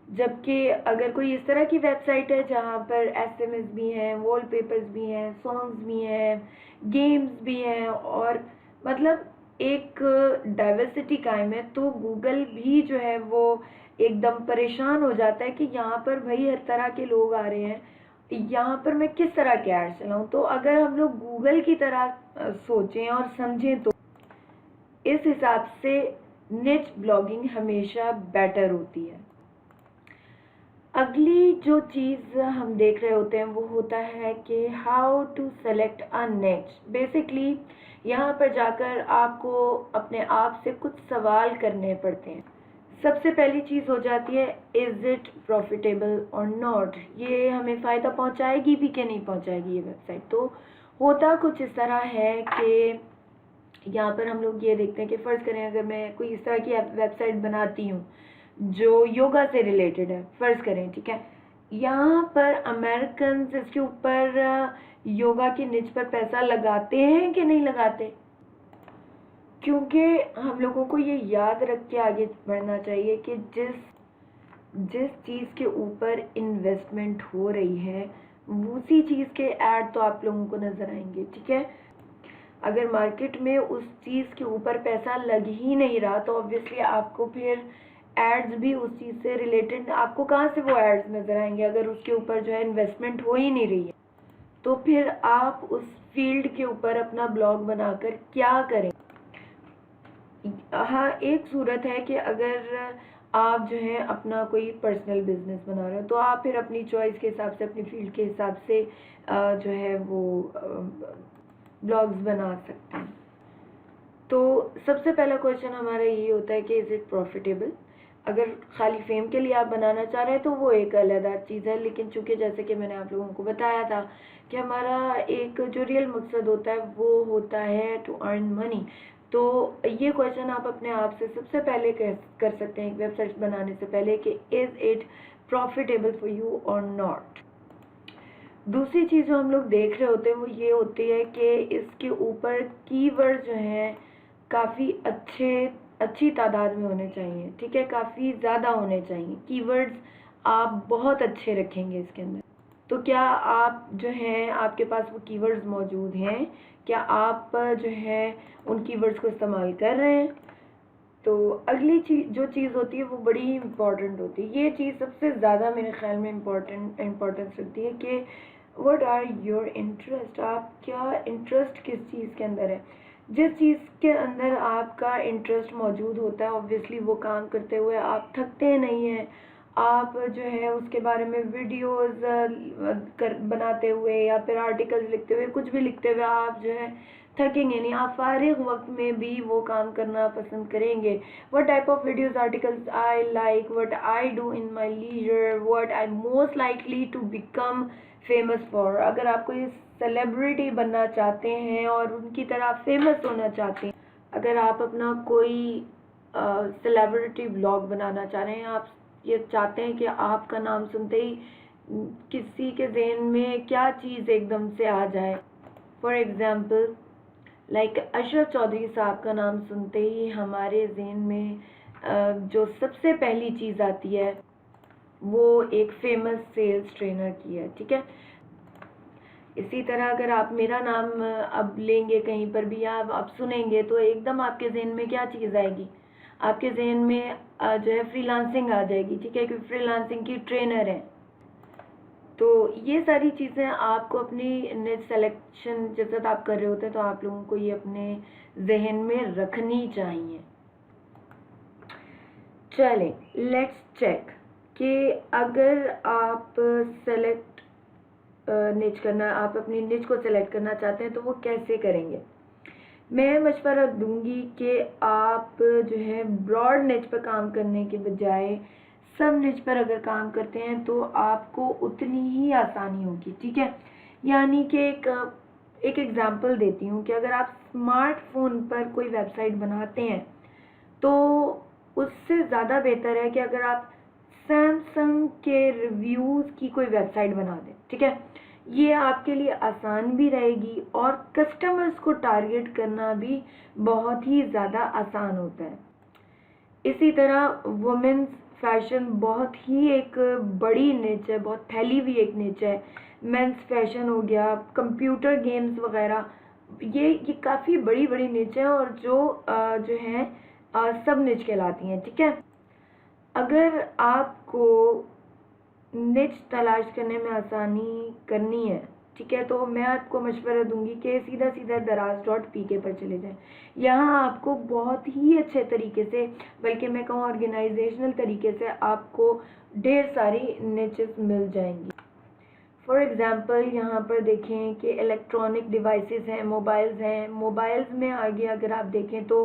जबकि अगर कोई इस तरह की वेबसाइट है जहाँ पर एसएमएस भी हैं, वॉलपेपर्स भी हैं, सॉन्ग्स भी हैं, गेम्स भी हैं, और मतलब एक डाइवर्सिटी कायम है, तो गूगल भी जो है वो एकदम परेशान हो जाता है कि यहाँ पर भाई हर तरह के लोग आ रहे हैं, यहाँ पर मैं किस तरह के ऐड चलाऊँ। तो अगर हम लोग गूगल की तरह सोचें और समझें, तो इस हिसाब से निच ब्लॉगिंग हमेशा बेटर होती है। अगली जो चीज़ हम देख रहे होते हैं वो होता है कि हाउ टू सेलेक्ट अ निच। बेसिकली यहाँ पर जाकर आपको अपने आप से कुछ सवाल करने पड़ते हैं। सबसे पहली चीज़ हो जाती है, इज़ इट प्रॉफिटेबल और नॉट? ये हमें फ़ायदा पहुँचाएगी भी कि नहीं पहुँचाएगी ये वेबसाइट? तो होता कुछ इस तरह है कि यहाँ पर हम लोग ये देखते हैं कि फ़र्ज़ करें अगर मैं कोई इस तरह की वेबसाइट बनाती हूँ जो योगा से रिलेटेड है, फ़र्ज़ करें, ठीक है, यहाँ पर अमेरिकन इसके ऊपर योगा की निच पर पैसा लगाते हैं कि नहीं लगाते? क्योंकि हम लोगों को ये याद रख के आगे बढ़ना चाहिए कि जिस चीज़ के ऊपर इन्वेस्टमेंट हो रही है उसी चीज़ के ऐड तो आप लोगों को नज़र आएंगे। ठीक है, अगर मार्केट में उस चीज़ के ऊपर पैसा लग ही नहीं रहा तो ऑब्वियसली आपको फिर एड्स भी उस चीज़ से रिलेटेड, आपको कहाँ से वो एड्स नज़र आएंगे अगर उसके ऊपर जो है इन्वेस्टमेंट हो ही नहीं रही है? तो फिर आप उस फील्ड के ऊपर अपना ब्लॉग बनाकर क्या करें? हाँ, एक सूरत है कि अगर आप जो है अपना कोई पर्सनल बिजनेस बना रहे हो तो आप फिर अपनी चॉइस के हिसाब से, अपनी फील्ड के हिसाब से जो है वो ब्लॉग्स बना सकते हैं। तो सबसे पहला क्वेश्चन हमारा ये होता है कि इज़ इट प्रॉफिटेबल? अगर खाली फेम के लिए आप बनाना चाह रहे हैं तो वो एक अलग चीज़ है, लेकिन चूंकि जैसे कि मैंने आप लोगों को बताया था कि हमारा एक जो रियल मकसद होता है वो होता है टू अर्न मनी, तो ये क्वेश्चन आप अपने आप से सबसे पहले कर सकते हैं एक वेबसाइट बनाने से पहले कि is it profitable for you और नॉट। दूसरी चीज़ जो हम लोग देख रहे होते हैं वो ये होती है कि इसके ऊपर कीवर्ड जो हैं काफ़ी अच्छी तादाद में होने चाहिए। ठीक है, काफ़ी ज़्यादा होने चाहिए कीवर्ड्स, आप बहुत अच्छे रखेंगे इसके अंदर। तो क्या आप जो हैं आपके पास वो कीवर्ड्स मौजूद हैं? क्या आप जो है उन कीवर्ड्स को इस्तेमाल कर रहे हैं? तो अगली जो चीज़ होती है वो बड़ी ही इम्पॉर्टेंट होती है। ये चीज़ सबसे ज़्यादा मेरे ख्याल में इम्पोर्टेंस रखती है कि व्हाट आर योर इंटरेस्ट, आप क्या इंटरेस्ट किस चीज़ के अंदर है। जिस चीज़ के अंदर आपका इंटरेस्ट मौजूद होता है ऑब्वियसली वो काम करते हुए आप थकते नहीं हैं। आप जो है उसके बारे में वीडियोस बनाते हुए या फिर आर्टिकल्स लिखते हुए, कुछ भी लिखते हुए आप जो है थकेंगे नहीं, आप फारिग वक्त में भी वो काम करना पसंद करेंगे। What type of videos articles I like, what I do in my leisure, what I most likely to become famous for. अगर आप कोई सेलिब्रिटी बनना चाहते हैं और उनकी तरह फेमस होना चाहते हैं, अगर आप अपना कोई सेलिब्रिटी ब्लॉग बनाना चाह रहे हैं, आप ये चाहते हैं कि आपका नाम सुनते ही किसी के जहन में क्या चीज़ एकदम से आ जाए। For example like Ashraf Chaudhary साहब का नाम सुनते ही हमारे जहन में जो सबसे पहली चीज़ आती है वो एक फेमस सेल्स ट्रेनर की है, ठीक है। इसी तरह अगर आप मेरा नाम अब लेंगे कहीं पर भी या आप सुनेंगे तो एकदम आपके जहन में क्या चीज़ आएगी, आपके जहन में जो है फ्रीलांसिंग आ जाएगी, ठीक है, क्योंकि फ्रीलांसिंग की ट्रेनर है। तो ये सारी चीज़ें आपको अपनी निच सिलेक्शन जब आप कर रहे होते हैं तो आप लोगों को ये अपने जहन में रखनी चाहिए। चलें, लेट्स चेक कि अगर आप सेलेक्ट निच करना, आप अपनी निच को सेलेक्ट करना चाहते हैं तो वो कैसे करेंगे। मैं मशवरा दूंगी कि आप जो है ब्रॉड निच पर काम करने के बजाय सब निच पर अगर काम करते हैं तो आपको उतनी ही आसानी होगी, ठीक है। यानी कि एक एग्जांपल देती हूँ कि अगर आप स्मार्टफोन पर कोई वेबसाइट बनाते हैं तो उससे ज़्यादा बेहतर है कि अगर आप सैमसंग के रिव्यूज़ की कोई वेबसाइट बना दें, ठीक है। ये आपके लिए आसान भी रहेगी और कस्टमर्स को टारगेट करना भी बहुत ही ज़्यादा आसान होता है। इसी तरह वुमेन्स फैशन बहुत ही एक बड़ी निच है, बहुत फैली हुई एक निच है। मेंस फैशन हो गया, कंप्यूटर गेम्स वगैरह, ये काफ़ी बड़ी बड़ी निच है और जो है सब निच कहलाती हैं, ठीक है। अगर आपको निच तलाश करने में आसानी करनी है, ठीक है, तो मैं आपको मशवरा दूंगी कि सीधा सीधा daraz.pk पर चले जाएं। यहाँ आपको बहुत ही अच्छे तरीके से, बल्कि मैं कहूँ ऑर्गेनाइजेशनल तरीके से आपको ढेर सारी निचेस मिल जाएंगी। फॉर एग्ज़ाम्पल यहाँ पर देखें कि इलेक्ट्रॉनिक डिवाइसेस हैं, मोबाइल्स हैं। मोबाइल्स में आगे अगर आप देखें तो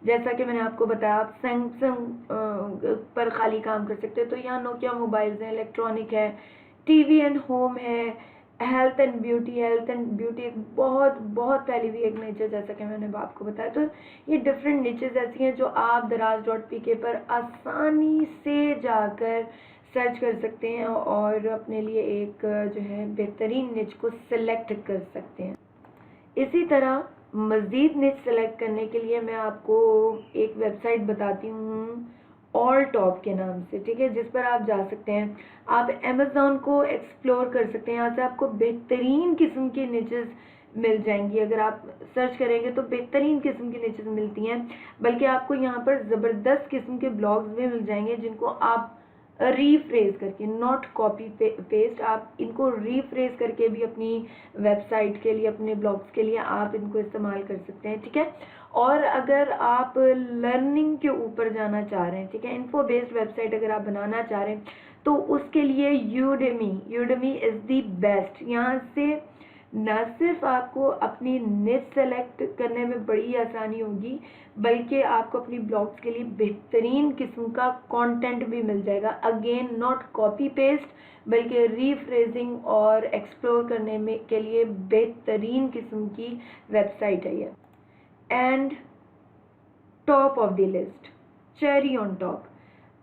जैसा कि मैंने आपको बताया आप सैमसंग पर खाली काम कर सकते हैं, तो यहाँ नोकिया मोबाइल्स हैं, इलेक्ट्रॉनिक है, टीवी एंड होम है, हेल्थ एंड ब्यूटी एक बहुत बहुत फैली हुई एक नेचर, जैसा कि मैंने आपको बताया। तो ये डिफरेंट नेचर्स ऐसी हैं जो आप daraz.pk पर आसानी से जाकर सर्च कर सकते हैं और अपने लिए एक जो है बेहतरीन निच को सिलेक्ट कर सकते हैं। इसी तरह मज़ीद निच सेलेक्ट करने के लिए मैं आपको एक वेबसाइट बताती हूँ ऑल टॉप के नाम से, ठीक है, जिस पर आप जा सकते हैं। आप अमेज़ॉन को एक्सप्लोर कर सकते हैं, यहाँ से आपको बेहतरीन किस्म की निचेस मिल जाएंगी। अगर आप सर्च करेंगे तो बेहतरीन किस्म की निचेस मिलती हैं, बल्कि आपको यहाँ पर ज़बरदस्त किस्म के ब्लॉग्स भी मिल जाएंगे जिनको आप रीफ्रेज करके, नॉट कॉपी पेस्ट, आप इनको रीफ्रेज करके भी अपनी वेबसाइट के लिए, अपने ब्लॉग्स के लिए आप इनको इस्तेमाल कर सकते हैं, ठीक है। और अगर आप लर्निंग के ऊपर जाना चाह रहे हैं, ठीक है, इन्फो बेस्ड वेबसाइट अगर आप बनाना चाह रहे हैं तो उसके लिए यूडेमी इज़ दी बेस्ट। यहाँ से न सिर्फ आपको अपनी निच सेलेक्ट करने में बड़ी आसानी होगी, बल्कि आपको अपनी ब्लॉग्स के लिए बेहतरीन किस्म का कंटेंट भी मिल जाएगा। अगेन नॉट कॉपी पेस्ट, बल्कि रीफ्रेजिंग और एक्सप्लोर करने में के लिए बेहतरीन किस्म की वेबसाइट है ये। And top of the list, cherry on top,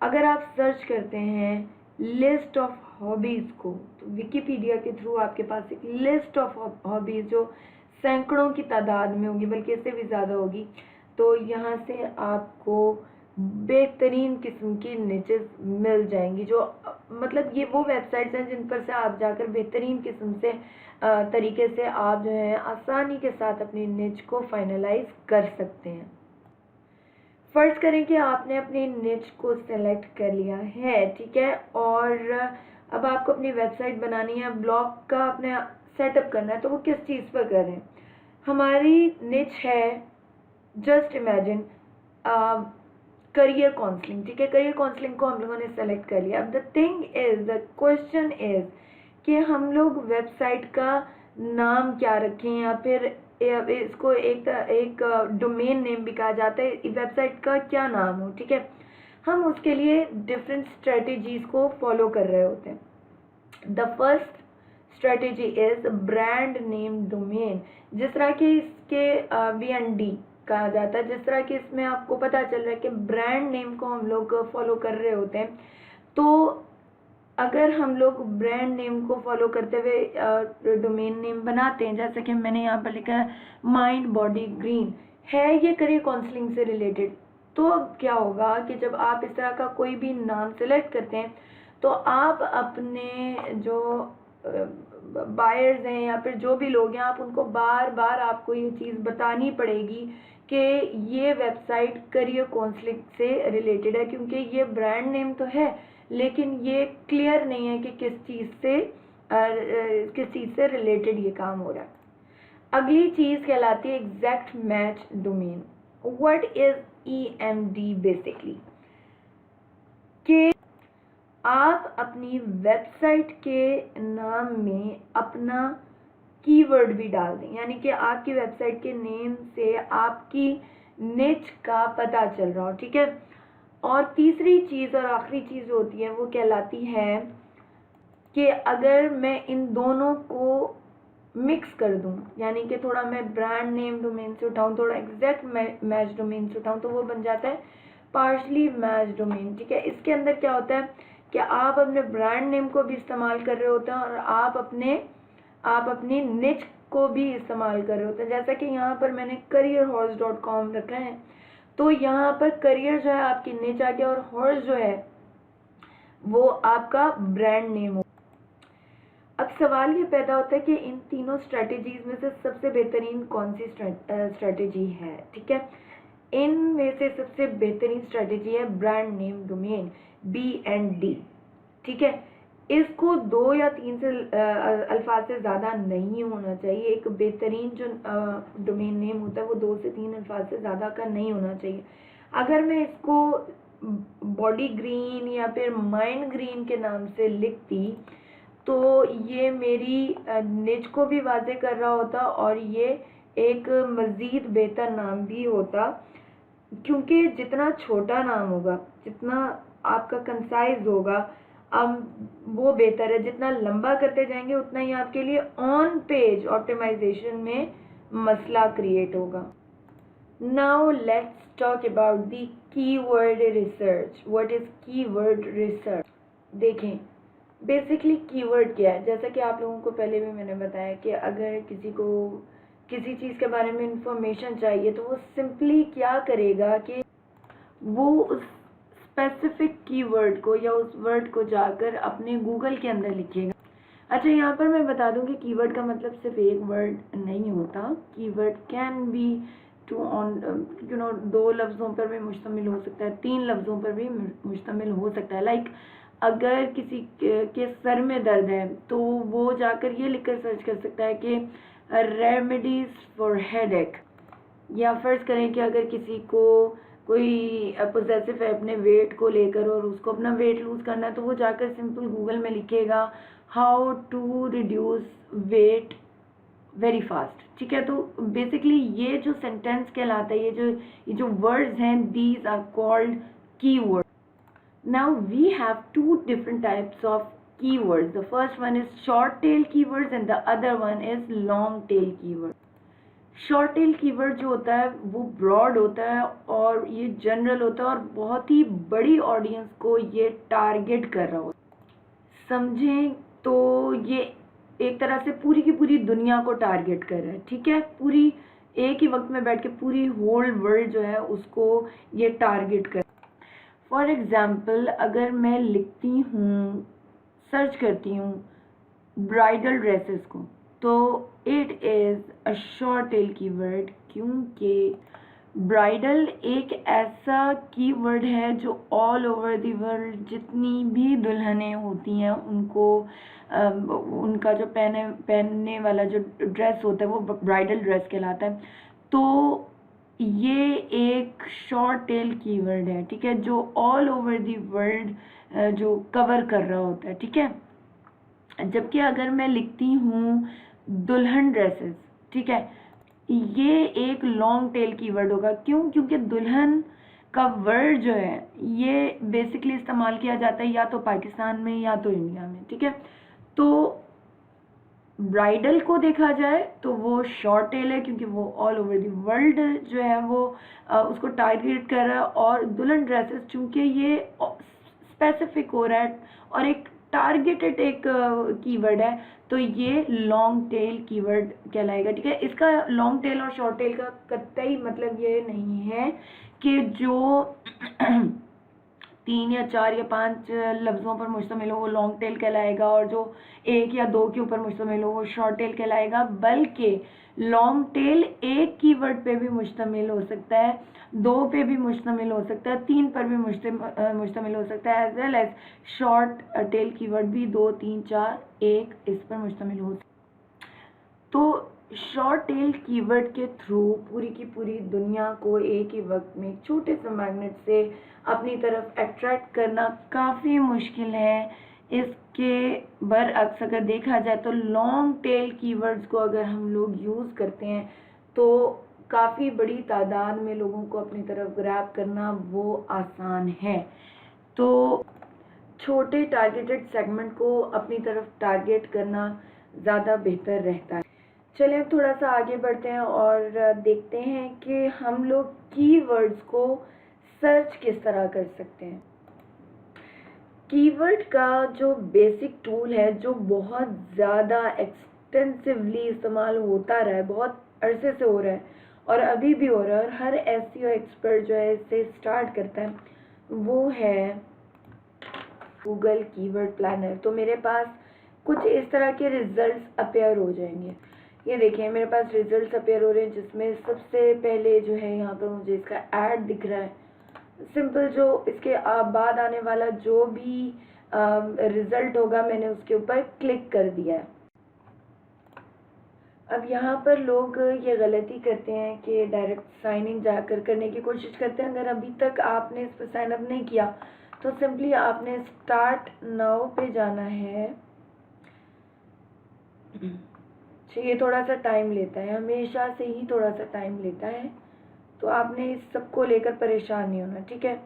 अगर आप सर्च करते हैं लिस्ट ऑफ हॉबीज़ को, तो विकिपीडिया के थ्रू आपके पास एक लिस्ट ऑफ हॉबीज़ जो सैकड़ों की तादाद में होगी, बल्कि इससे भी ज़्यादा होगी, तो यहाँ से आपको बेहतरीन किस्म की निचेस मिल जाएंगी। जो मतलब ये वो वेबसाइट्स हैं जिन पर से आप जाकर बेहतरीन किस्म से तरीके से आप जो है आसानी के साथ अपनी निच को फाइनलाइज कर सकते हैं। फर्ज करें कि आपने अपनी निच को सेलेक्ट कर लिया है, ठीक है, और अब आपको अपनी वेबसाइट बनानी है, ब्लॉग का अपने सेटअप करना है, तो वो किस चीज़ पर कर रहे हैं। हमारी निच है, जस्ट इमेजिन करियर काउंसलिंग, ठीक है, करियर काउंसलिंग को हम लोगों ने सेलेक्ट कर लिया। अब द क्वेश्चन इज कि हम लोग वेबसाइट का नाम क्या रखें, या फिर इसको एक डोमेन नेम भी कहा जाता है, वेबसाइट का क्या नाम हो, ठीक है। हम उसके लिए डिफरेंट स्ट्रेटजीज को फॉलो कर रहे होते हैं। The first strategy is brand name domain. जिस तरह के इसके BND कहा जाता है, जिस तरह कि इसमें आपको पता चल रहा है कि ब्रांड नेम को हम लोग फॉलो कर रहे होते हैं, तो अगर हम लोग ब्रांड नेम को फॉलो करते हुए डोमेन नेम बनाते हैं, जैसे कि मैंने यहाँ पर लिखा है माइंड बॉडी ग्रीन, है ये करियर काउंसलिंग से रिलेटेड, तो अब क्या होगा कि जब आप इस तरह का कोई भी नाम सेलेक्ट करते हैं तो आप अपने जो बायर्स हैं या फिर जो भी लोग हैं, आप उनको बार बार आपको ये चीज़ बतानी पड़ेगी कि ये वेबसाइट करियर काउंसलिंग से रिलेटेड है, क्योंकि ये ब्रांड नेम तो है लेकिन ये क्लियर नहीं है कि किस चीज़ से रिलेटेड ये काम हो रहा है। अगली चीज़ कहलाती है exact match domain. What is EMD basically, कि आप अपनी वेबसाइट के नाम में अपना कीवर्ड भी डाल दें, यानी कि आपकी वेबसाइट के नेम से आपकी निच का पता चल रहा हो, ठीक है। और तीसरी चीज़ और आखिरी चीज़ होती है वो कहलाती है कि अगर मैं इन दोनों को मिक्स कर दूं, यानी कि थोड़ा मैं ब्रांड नेम डोमेन से उठाऊं, थोड़ा एग्जैक्ट मैच डोमेन से उठाऊं, तो वो बन जाता है पार्शली मैच डोमेन, ठीक है। इसके अंदर क्या होता है कि आप अपने ब्रांड नेम को भी इस्तेमाल कर रहे होते हैं और आप अपनी निच को भी इस्तेमाल कर रहे होते हैं। जैसा कि यहाँ पर मैंने careerhorse.com रखा है, तो यहाँ पर करियर जो है आपकी निच आ गया और हॉर्स जो है वो आपका ब्रांड नेम हो। अब सवाल ये पैदा होता है कि इन तीनों स्ट्रेटेजीज में से सबसे बेहतरीन कौन सी स्ट्रेटेजी है, ठीक है। इनमें से सबसे बेहतरीन स्ट्रेटेजी है ब्रांड नेम डोमेन, BND, ठीक है। इसको 2 या 3 से अल्फाज से ज़्यादा नहीं होना चाहिए। एक बेहतरीन जो डोमेन नेम होता है वो 2 से 3 अल्फाज से ज़्यादा का नहीं होना चाहिए। अगर मैं इसको बॉडी ग्रीन या फिर माइंड ग्रीन के नाम से लिखती तो ये मेरी निज को भी वाज़ेह कर रहा होता और ये एक मज़ीद बेहतर नाम भी होता, क्योंकि जितना छोटा नाम होगा, जितना आपका कंसाइज होगा, वो बेहतर है। जितना लंबा करते जाएंगे उतना ही आपके लिए ऑन पेज ऑप्टिमाइजेशन में मसला क्रिएट होगा। Now let's talk about the keyword research. What is keyword research? देखें, बेसिकली कीवर्ड क्या है। जैसा कि आप लोगों को पहले भी मैंने बताया कि अगर किसी को किसी चीज़ के बारे में इंफॉर्मेशन चाहिए तो वो सिंपली क्या करेगा कि वो उस स्पेसिफिक कीवर्ड को या उस वर्ड को जाकर अपने गूगल के अंदर लिखेगा। अच्छा, यहाँ पर मैं बता दूं कि कीवर्ड का मतलब सिर्फ एक वर्ड नहीं होता। Keyword can be two on 2 लफ्ज़ों पर भी मुश्तमिल हो सकता है, 3 लफ्ज़ों पर भी मुश्तमिल हो सकता है। लाइक अगर किसी के सर में दर्द है तो वो जाकर ये लिखकर सर्च कर सकता है कि रेमेडीज फॉर हेडेक, या फ़र्ज़ करें कि अगर किसी को कोई पोजेसिव है अपने वेट को लेकर और उसको अपना वेट लूज़ करना है तो वो जाकर सिंपल गूगल में लिखेगा how to reduce weight very fast, ठीक है। तो बेसिकली ये जो सेंटेंस कहलाता है, ये जो वर्ड्स हैं, these are called keyword. Now we have 2 different types of keywords. The first one is short tail keywords and the other one is long tail keywords. Short tail keyword जो होता है वो broad होता है और ये general होता है और बहुत ही बड़ी ऑडियंस को ये टारगेट कर रहा होता है। समझें तो ये एक तरह से पूरी की पूरी दुनिया को टारगेट कर रहा है, ठीक है। पूरी एक ही वक्त में बैठ के पूरी होल वर्ल्ड जो है उसको ये टारगेट कर। फॉर एग्ज़ाम्पल, अगर मैं लिखती हूँ, सर्च करती हूँ ब्राइडल ड्रेसेस को, तो it is a short tail keyword, क्योंकि ब्राइडल एक ऐसा कीवर्ड है जो ऑल ओवर द वर्ल्ड जितनी भी दुल्हनें होती हैं उनको उनका जो पहनने वाला जो ड्रेस होता है वो ब्राइडल ड्रेस कहलाता है। तो ये एक शॉर्ट टेल कीवर्ड है, ठीक है, जो ऑल ओवर द वर्ल्ड जो कवर कर रहा होता है, ठीक है। जबकि अगर मैं लिखती हूँ दुल्हन ड्रेसेस, ठीक है, ये एक लॉन्ग टेल कीवर्ड होगा। क्यों? क्योंकि दुल्हन का वर्ड जो है ये बेसिकली इस्तेमाल किया जाता है या तो पाकिस्तान में या तो इंडिया में, ठीक है। तो ब्राइडल को देखा जाए तो वो शॉर्ट टेल है क्योंकि वो ऑल ओवर द वर्ल्ड जो है वो उसको टारगेट कर रहा है, और दुल्हन ड्रेसेस चूंकि ये स्पेसिफिक हो रहा है और एक टारगेटेड एक कीवर्ड है, तो ये लॉन्ग टेल कीवर्ड कहलाएगा। ठीक है, इसका लॉन्ग टेल और शॉर्ट टेल का कतई मतलब ये नहीं है कि जो 3 या 4 या 5 लफ्ज़ों पर मुश्तमिल हो वो लॉन्ग टेल कहलाएगा, और जो 1 या 2 के ऊपर मुश्तमिल हो वो शॉर्ट टेल कहलाएगा। बल्कि लॉन्ग टेल एक कीवर्ड पे भी मुश्तमिल हो सकता है, 2 पे भी मुश्तमिल हो सकता है, 3 पर भी मुश्तमिल हो सकता है, as well as short tail keyword भी 2, 3, 4, 1 इस पर मुश्तमिल हो सकता है। तो शॉर्ट टेल कीवर्ड के थ्रू पूरी की पूरी दुनिया को एक ही वक्त में छोटे से मैग्नेट से अपनी तरफ अट्रैक्ट करना काफ़ी मुश्किल है। इसके बरअक्स अगर देखा जाए तो लॉन्ग टेल कीवर्ड्स को अगर हम लोग यूज़ करते हैं तो काफ़ी बड़ी तादाद में लोगों को अपनी तरफ ग्रैब करना वो आसान है। तो छोटे टारगेटेड सेगमेंट को अपनी तरफ टारगेट करना ज़्यादा बेहतर रहता है। चलिए अब थोड़ा सा आगे बढ़ते हैं और देखते हैं कि हम लोग कीवर्ड्स को सर्च किस तरह कर सकते हैं। कीवर्ड का जो बेसिक टूल है, जो बहुत ज़्यादा एक्सटेंसिवली इस्तेमाल होता रहा है, बहुत अरसे से हो रहा है और अभी भी हो रहा है, और हर एसईओ एक्सपर्ट जो है इससे स्टार्ट करता है, वो है गूगल कीवर्ड प्लानर। तो मेरे पास कुछ इस तरह के रिजल्ट्स अपीयर हो जाएंगे। ये देखिए मेरे पास रिजल्ट्स अपीयर हो रहे हैं, जिसमें सबसे पहले जो है यहाँ पर मुझे इसका ऐड दिख रहा है। सिंपल जो इसके बाद आने वाला जो भी रिजल्ट होगा मैंने उसके ऊपर क्लिक कर दिया है। अब यहाँ पर लोग ये गलती करते हैं कि डायरेक्ट साइन इन जाकर करने की कोशिश करते हैं। अगर अभी तक आपने इस पर साइन अप नहीं किया तो सिंपली आपने स्टार्ट नाउ पे जाना है। ये थोड़ा सा टाइम लेता है, हमेशा से ही थोड़ा सा टाइम लेता है, तो आपने इस सब को लेकर परेशान नहीं होना। ठीक है,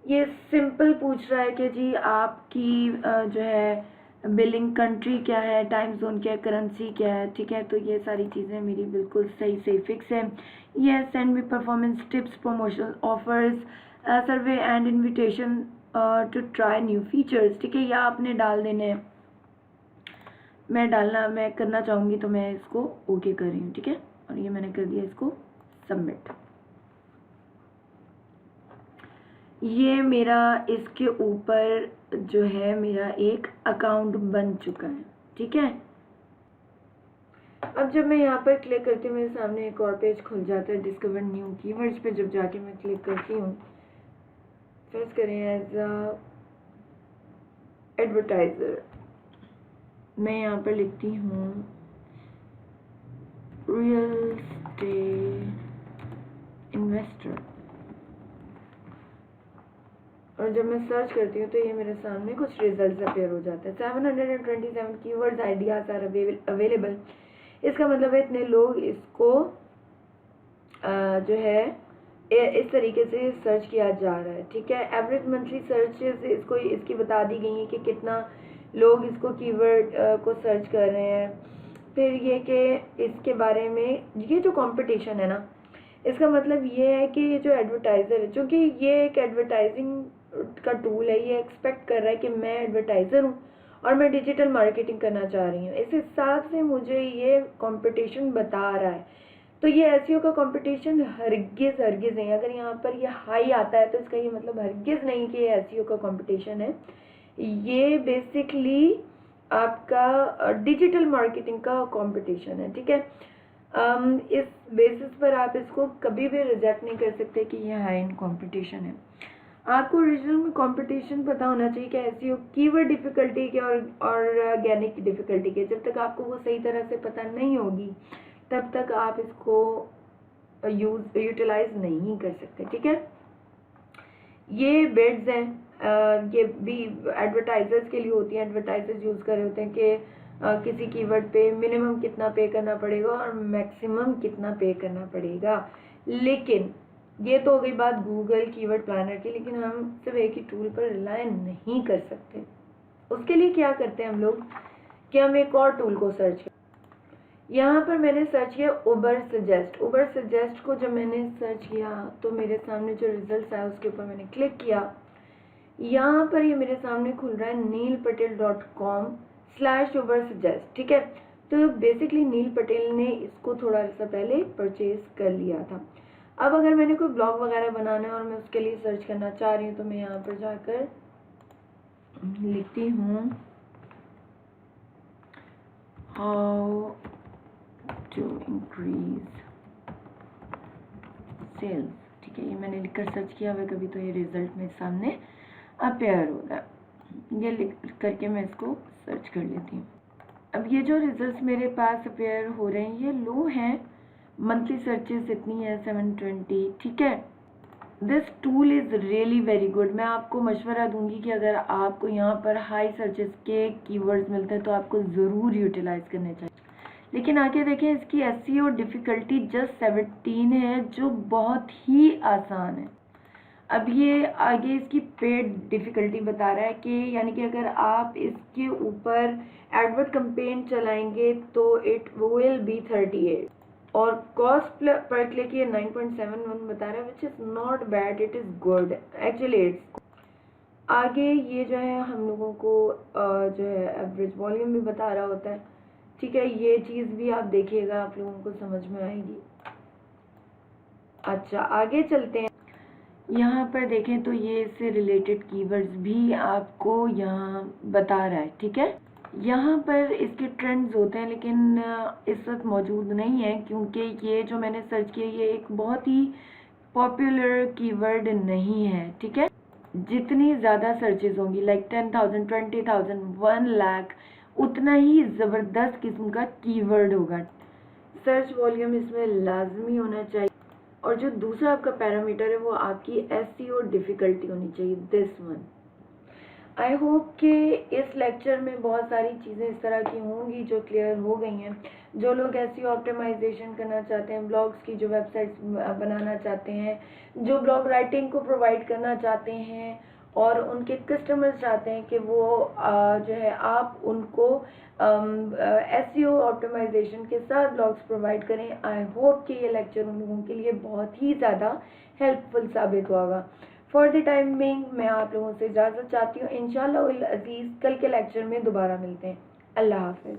ये सिंपल पूछ रहा है कि जी आपकी जो है बिलिंग कंट्री क्या है, टाइम जोन क्या है, करेंसी क्या है। ठीक है, तो ये सारी चीज़ें मेरी बिल्कुल सही से फिक्स है। ये send me performance tips, promotional offers, survey and invitation to try new features. ठीक है, ये आपने डाल देने हैं। मैं करना चाहूँगी तो मैं इसको ओके कर रही हूँ। ठीक है, और ये मैंने कर दिया इसको सबमिट। ये मेरा इसके ऊपर जो है मेरा एक अकाउंट बन चुका है। ठीक है, अब जब मैं यहाँ पर क्लिक करती हूँ मेरे सामने एक और पेज खुल जाता है, डिस्कवर न्यू कीवर्ड्स पे जब जाके मैं क्लिक करती हूँ, फर्स्ट करें एज एडवर्टाइजर, मैं यहाँ पर लिखती हूँ रियल एस्टेट इन्वेस्टर, और जब मैं सर्च करती हूँ तो ये मेरे सामने कुछ रिजल्ट्स अपीयर हो जाते हैं। 727 कीवर्ड्स आइडियाज आर अवेलेबल। इसका मतलब है इतने लोग इसको जो है इस तरीके से सर्च किया जा रहा है। ठीक है, एवरेज मंथली सर्चेस इसको इसकी बता दी गई है कि कितना लोग इसको कीवर्ड को सर्च कर रहे हैं। फिर ये कि इसके बारे में ये जो कंपटीशन है ना, इसका मतलब ये है कि ये जो एडवर्टाइज़र है, चूँकि ये एक एडवर्टाइजिंग का टूल है, ये एक्सपेक्ट कर रहा है कि मैं एडवर्टाइज़र हूँ और मैं डिजिटल मार्केटिंग करना चाह रही हूँ। इस हिसाब से मुझे ये कंपटीशन बता रहा है। तो ये एसईओ का कंपटीशन हरगिज़ नहीं। अगर यहाँ पर ये हाई आता है तो इसका ये मतलब हरगिज़ नहीं कि ये एसईओ का कंपटीशन है। ये बेसिकली आपका डिजिटल मार्केटिंग का कंपटीशन है। ठीक है, इस बेसिस पर आप इसको कभी भी रिजेक्ट नहीं कर सकते कि ये हाई एंड कंपटीशन है। आपको ओरिजिनल में कंपटीशन पता होना चाहिए कि एसईओ कीवर्ड डिफ़िकल्टी के और ऑर्गेनिक डिफ़िकल्टी के। जब तक आपको वो सही तरह से पता नहीं होगी तब तक आप इसको यूटिलाइज नहीं कर सकते। ठीक है, ये बिड्स हैं, ये भी एडवर्टाइजर्स के लिए होती हैं। एडवर्टाइजर्स यूज़ कर रहे होते हैं कि किसी कीवर्ड पे मिनिमम कितना पे करना पड़ेगा और मैक्सिमम कितना पे करना पड़ेगा। लेकिन ये तो हो गई बात गूगल कीवर्ड प्लानर की, लेकिन हम सिर्फ एक ही टूल पर रिलाय नहीं कर सकते। उसके लिए क्या करते हैं हम लोग कि हम एक और टूल को सर्च करते। यहाँ पर मैंने सर्च किया उबर सजेस्ट। उबर सजेस्ट को जब मैंने सर्च किया तो मेरे सामने जो रिजल्ट्स आया उसके ऊपर मैंने क्लिक किया। यहाँ पर ये मेरे सामने खुल रहा है neelpatel.com/ubersuggest, ठीक है। तो बेसिकली नील पटेल ने इसको थोड़ा सा पहले परचेज कर लिया था। अब अगर मैंने कोई ब्लॉग वगैरह बनाना है और मैं उसके लिए सर्च करना चाह रही हूँ तो मैं यहाँ पर जाकर लिखती हूँ हाउ टू इंक्रीज सेल्स, ठीक है। ये मैंने लिखकर सर्च किया हुआ कभी, तो ये रिजल्ट मेरे सामने अपेयर हो रहा है। ये लिख करके मैं इसको सर्च कर लेती हूँ। अब ये जो रिजल्ट्स मेरे पास अपेयर हो रहे हैं ये लो हैं, मंथली सर्चेस इतनी है 720, ठीक है। This tool is really very good. मैं आपको मशवरा दूंगी कि अगर आपको यहाँ पर हाई सर्चेस के कीवर्ड्स मिलते हैं तो आपको ज़रूर यूटिलाइज करने चाहिए। लेकिन आगे देखें, इसकी एसईओ डिफ़िकल्टी जस्ट 17 है, जो बहुत ही आसान है। अब ये आगे इसकी पेड डिफ़िकल्टी बता रहा है कि यानी कि अगर आप इसके ऊपर एडवर्ड कैंपेन चलाएंगे तो इट विल बी 38, और कॉस्ट पर क्लिक ये 9.71 बता रहा है, which is not bad, it is good actually. It's आगे ये जो है हम लोगों को जो है एवरेज वॉल्यूम भी बता रहा होता है, ठीक है। ये चीज़ भी आप देखिएगा, आप लोगों को समझ में आएगी। अच्छा, आगे चलते हैं। यहाँ पर देखें तो ये इससे रिलेटेड कीवर्ड्स भी आपको यहाँ बता रहा है, ठीक है। यहाँ पर इसके ट्रेंड्स होते हैं, लेकिन इस वक्त मौजूद नहीं है क्योंकि ये जो मैंने सर्च किया ये एक बहुत ही पॉपुलर कीवर्ड नहीं है, ठीक है। जितनी ज़्यादा सर्चेज होंगी लाइक 10,000, 20,000, 1 लाख, उतना ही ज़बरदस्त किस्म का कीवर्ड होगा। सर्च वॉल्यूम इसमें लाजमी होना चाहिए, और जो दूसरा आपका पैरामीटर है वो आपकी एसईओ डिफ़िकल्टी होनी चाहिए, दिस वन। आई होप कि इस लेक्चर में बहुत सारी चीज़ें इस तरह की होंगी जो क्लियर हो गई हैं। जो लोग एसईओ ऑप्टिमाइजेशन करना चाहते हैं, ब्लॉग्स की जो वेबसाइट्स बनाना चाहते हैं, जो ब्लॉग राइटिंग को प्रोवाइड करना चाहते हैं और उनके कस्टमर्स चाहते हैं कि वो जो है आप उनको एसईओ ऑप्टिमाइजेशन के साथ ब्लॉग्स प्रोवाइड करें। आई होप कि ये लेक्चर उन लोगों के लिए बहुत ही ज़्यादा हेल्पफुल साबित होगा। फॉर द टाइम बिंग मैं आप लोगों से इजाज़त चाहती हूँ। इंशाअल्लाह अज़ीज़ कल के लेक्चर में दोबारा मिलते हैं। अल्लाह हाफ़िज़।